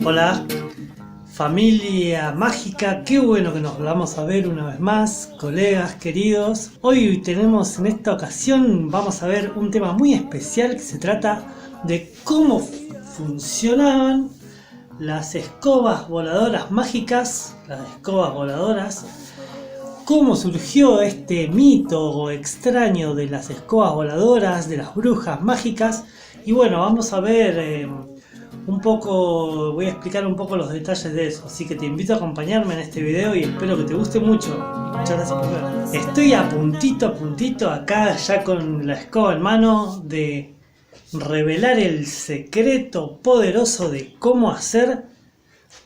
Hola, familia mágica, qué bueno que nos volvamos a ver una vez más, colegas queridos. Hoy tenemos en esta ocasión, vamos a ver un tema muy especial que se trata de cómo funcionaban las escobas voladoras mágicas, las escobas voladoras, cómo surgió este mito extraño de las escobas voladoras, de las brujas mágicas. Y bueno, vamos a ver un poco, voy a explicar un poco los detalles de eso, así que te invito a acompañarme en este video y espero que te guste mucho. Muchas gracias por ver. Estoy a puntito acá ya con la escoba en mano de revelar el secreto poderoso de cómo hacer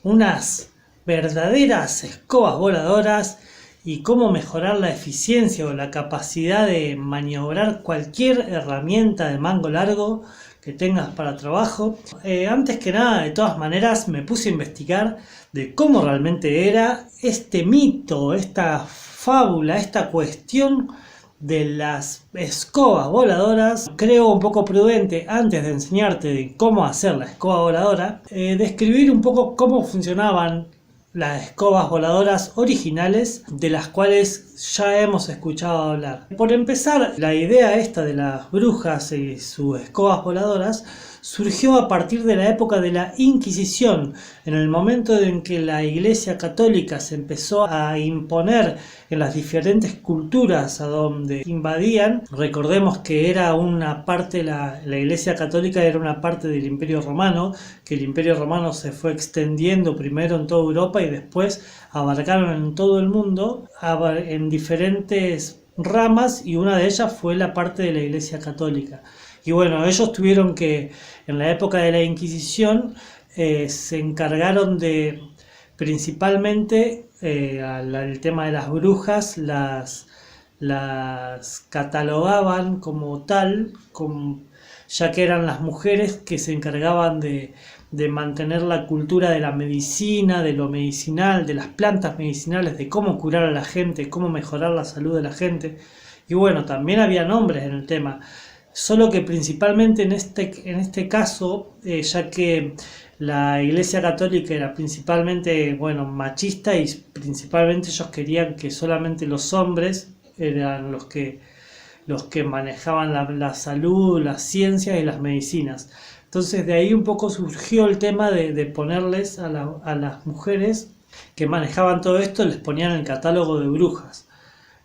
unas verdaderas escobas voladoras y cómo mejorar la eficiencia o la capacidad de maniobrar cualquier herramienta de mango largo que tengas para trabajo. Antes que nada, de todas maneras, me puse a investigar de cómo realmente era este mito, esta fábula, esta cuestión de las escobas voladoras. Creo un poco prudente, antes de enseñarte de cómo hacer la escoba voladora, describir un poco cómo funcionaban las escobas voladoras originales, de las cuales ya hemos escuchado hablar. Por empezar, la idea esta de las brujas y sus escobas voladoras surgió a partir de la época de la Inquisición, en el momento en que la Iglesia Católica se empezó a imponer en las diferentes culturas a donde invadían. Recordemos que era una parte, la Iglesia Católica era una parte del Imperio Romano, que el Imperio Romano se fue extendiendo primero en toda Europa y después abarcaron en todo el mundo en diferentes ramas, y una de ellas fue la parte de la Iglesia Católica. Y bueno, ellos tuvieron que, en la época de la Inquisición, se encargaron de, principalmente, el tema de las brujas, las catalogaban como tal, ya que eran las mujeres que se encargaban de mantener la cultura de la medicina, de lo medicinal, de las plantas medicinales, de cómo curar a la gente, cómo mejorar la salud de la gente. Y bueno, también había nombres en el tema. Solo que principalmente en este caso, ya que la Iglesia Católica era principalmente, machista, y principalmente ellos querían que solamente los hombres eran los que manejaban la salud, las ciencias y las medicinas. Entonces de ahí un poco surgió el tema de ponerles a las mujeres que manejaban todo esto, les ponían el catálogo de brujas.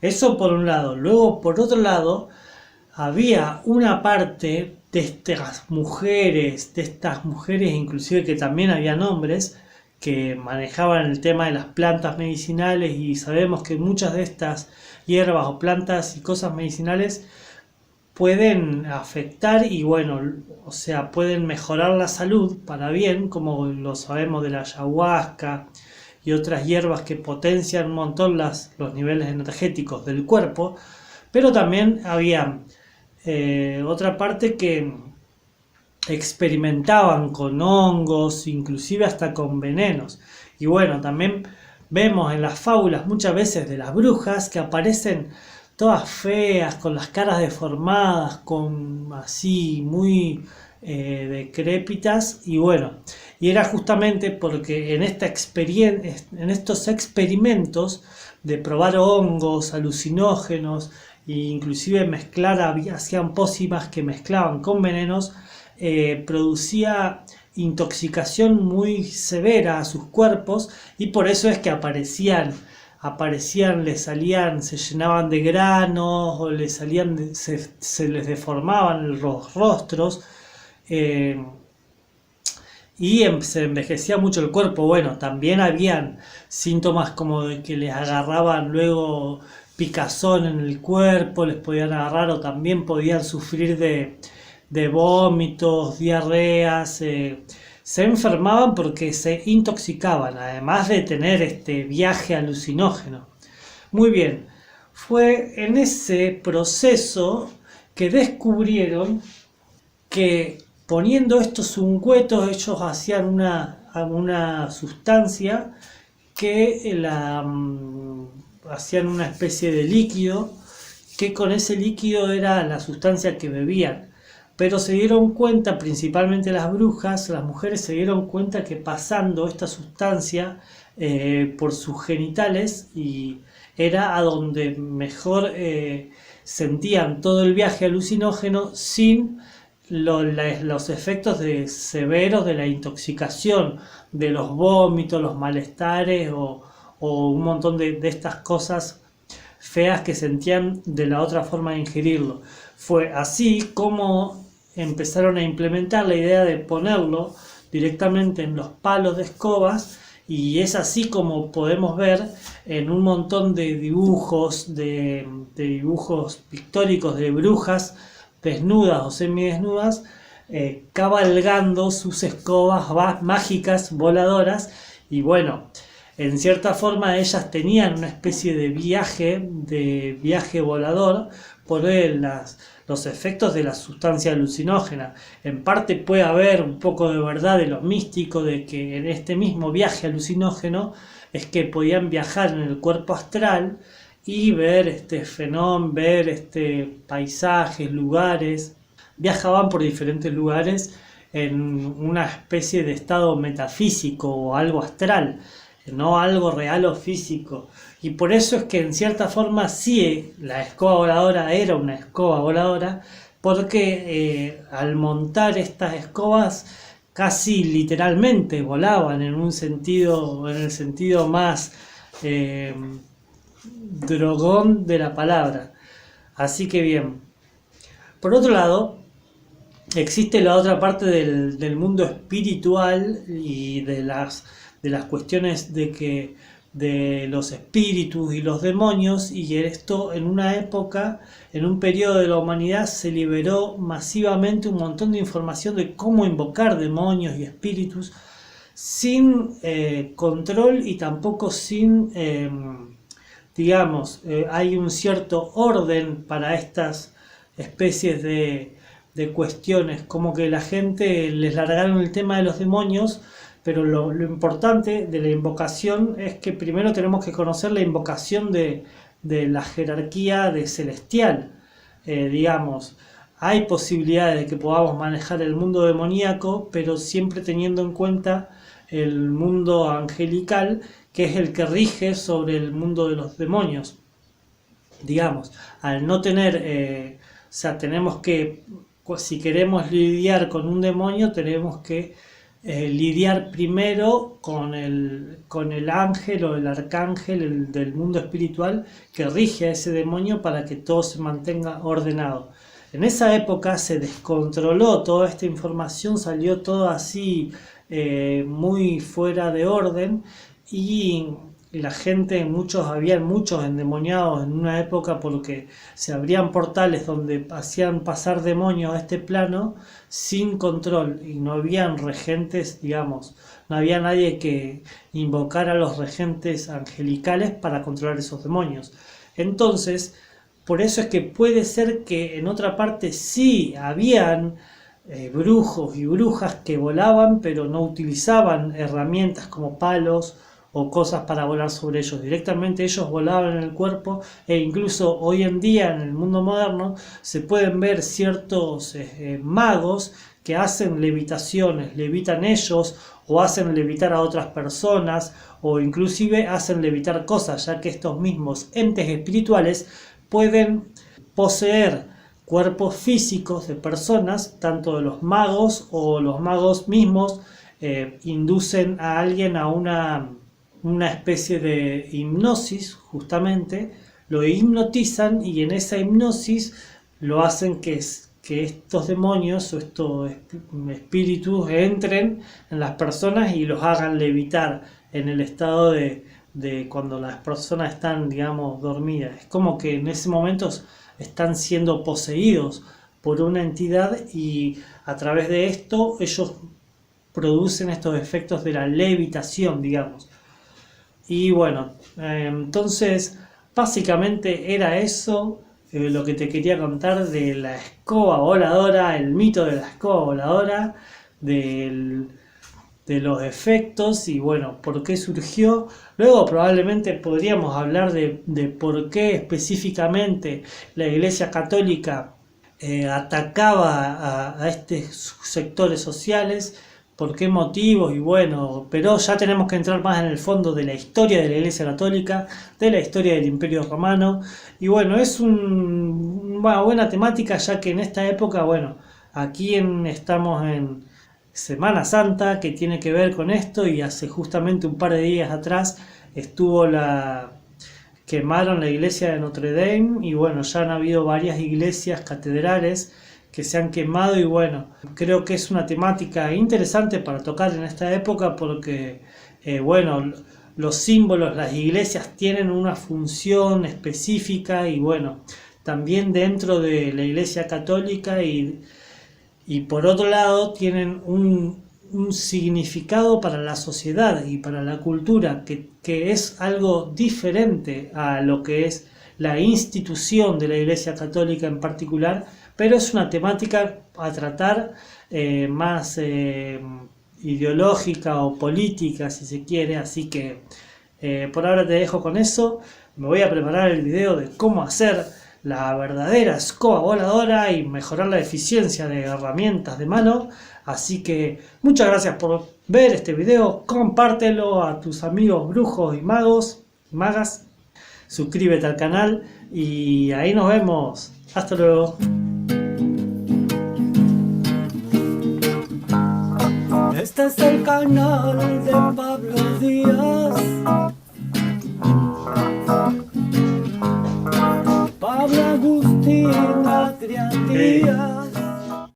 Eso por un lado. Luego, por otro lado, había una parte de estas mujeres inclusive, que también habían hombres que manejaban el tema de las plantas medicinales, y sabemos que muchas de estas hierbas o plantas y cosas medicinales pueden afectar y pueden mejorar la salud para bien, como lo sabemos de la ayahuasca y otras hierbas que potencian un montón los niveles energéticos del cuerpo. Pero también había otra parte que experimentaban con hongos, inclusive hasta con venenos. Y bueno, también vemos en las fábulas muchas veces de las brujas que aparecen todas feas, con las caras deformadas, con así muy decrépitas. Y bueno, y era justamente porque en estos experimentos de probar hongos, alucinógenos, e inclusive hacían pócimas que mezclaban con venenos, producía intoxicación muy severa a sus cuerpos, y por eso es que aparecían, se llenaban de granos, o se les deformaban los rostros, y se envejecía mucho el cuerpo. Bueno, también habían síntomas como de que les agarraban luego picazón en el cuerpo, les podían agarrar, o también podían sufrir de vómitos, diarreas, se enfermaban porque se intoxicaban, además de tener este viaje alucinógeno. Muy bien, fue en ese proceso que descubrieron que poniendo estos ungüetos ellos hacían una sustancia que hacían una especie de líquido, que con ese líquido era la sustancia que bebían. pero se dieron cuenta, principalmente las brujas, las mujeres se dieron cuenta que pasando esta sustancia por sus genitales y era a donde mejor sentían todo el viaje alucinógeno sin los efectos severos de la intoxicación, de los vómitos, los malestares o un montón de estas cosas feas que sentían de la otra forma de ingerirlo. Fue así como empezaron a implementar la idea de ponerlo directamente en los palos de escobas, y es así como podemos ver en un montón de dibujos, de dibujos pictóricos de brujas desnudas o semidesnudas, cabalgando sus escobas mágicas voladoras. Y bueno, en cierta forma ellas tenían una especie de viaje volador por los efectos de la sustancia alucinógena. En parte puede haber un poco de verdad de lo místico, de que en este mismo viaje alucinógeno es que podían viajar en el cuerpo astral y ver paisajes, lugares. Viajaban por diferentes lugares en una especie de estado metafísico o algo astral, no algo real o físico. Y por eso es que en cierta forma sí, la escoba voladora era una escoba voladora, porque al montar estas escobas casi literalmente volaban en el sentido más drogón de la palabra. Así que bien. Por otro lado, existe la otra parte del mundo espiritual y de las cuestiones de los espíritus y los demonios, y esto en una época, en un periodo de la humanidad, se liberó masivamente un montón de información de cómo invocar demonios y espíritus sin control y tampoco sin, hay un cierto orden para estas especies de cuestiones, como que la gente les largaron el tema de los demonios. Pero lo importante de la invocación es que primero tenemos que conocer la invocación de la jerarquía de celestial. Hay posibilidades de que podamos manejar el mundo demoníaco, pero siempre teniendo en cuenta el mundo angelical, que es el que rige sobre el mundo de los demonios. Al no tener, tenemos que, si queremos lidiar con un demonio, tenemos que lidiar primero con el ángel o el arcángel del mundo espiritual que rige a ese demonio para que todo se mantenga ordenado. En esa época se descontroló toda esta información, salió todo así muy fuera de orden, y la gente, habían muchos endemoniados en una época porque se abrían portales donde hacían pasar demonios a este plano sin control, y no habían regentes, no había nadie que invocara a los regentes angelicales para controlar esos demonios. Entonces, por eso es que puede ser que en otra parte sí habían brujos y brujas que volaban, pero no utilizaban herramientas como palos o cosas para volar sobre ellos. Directamente ellos volaban en el cuerpo, e incluso hoy en día en el mundo moderno se pueden ver ciertos magos que hacen levitaciones, levitan ellos o hacen levitar a otras personas, o inclusive hacen levitar cosas, ya que estos mismos entes espirituales pueden poseer cuerpos físicos de personas, tanto de los magos o los magos mismos inducen a alguien a una especie de hipnosis, justamente, lo hipnotizan, y en esa hipnosis lo hacen que estos demonios o estos espíritus entren en las personas y los hagan levitar en el estado de cuando las personas están, dormidas. Es como que en ese momento están siendo poseídos por una entidad, y a través de esto ellos producen estos efectos de la levitación, Y bueno, entonces básicamente era eso lo que te quería contar de la escoba voladora, el mito de la escoba voladora, de los efectos y bueno, por qué surgió. Luego probablemente podríamos hablar de por qué específicamente la Iglesia Católica atacaba a estos sectores sociales, por qué motivos y bueno, pero ya tenemos que entrar más en el fondo de la historia de la Iglesia Católica, de la historia del Imperio Romano y bueno, es una buena temática ya que en esta época, bueno, estamos en Semana Santa que tiene que ver con esto y hace justamente un par de días atrás estuvo quemaron la iglesia de Notre Dame y bueno, ya han habido varias iglesias catedrales que se han quemado y bueno, creo que es una temática interesante para tocar en esta época porque bueno, los símbolos, las iglesias tienen una función específica y bueno, también dentro de la iglesia católica y por otro lado tienen un significado para la sociedad y para la cultura que es algo diferente a lo que es la institución de la Iglesia Católica en particular, pero es una temática a tratar más ideológica o política si se quiere, así que por ahora te dejo con eso, me voy a preparar el video de cómo hacer la verdadera escoba voladora y mejorar la eficiencia de herramientas de mano. Así que muchas gracias por ver este video, compártelo a tus amigos brujos y magos, magas, suscríbete al canal y ahí nos vemos. Hasta luego. Este es el canal de Pablo Díaz. Pablo Agustín Adrián Díaz.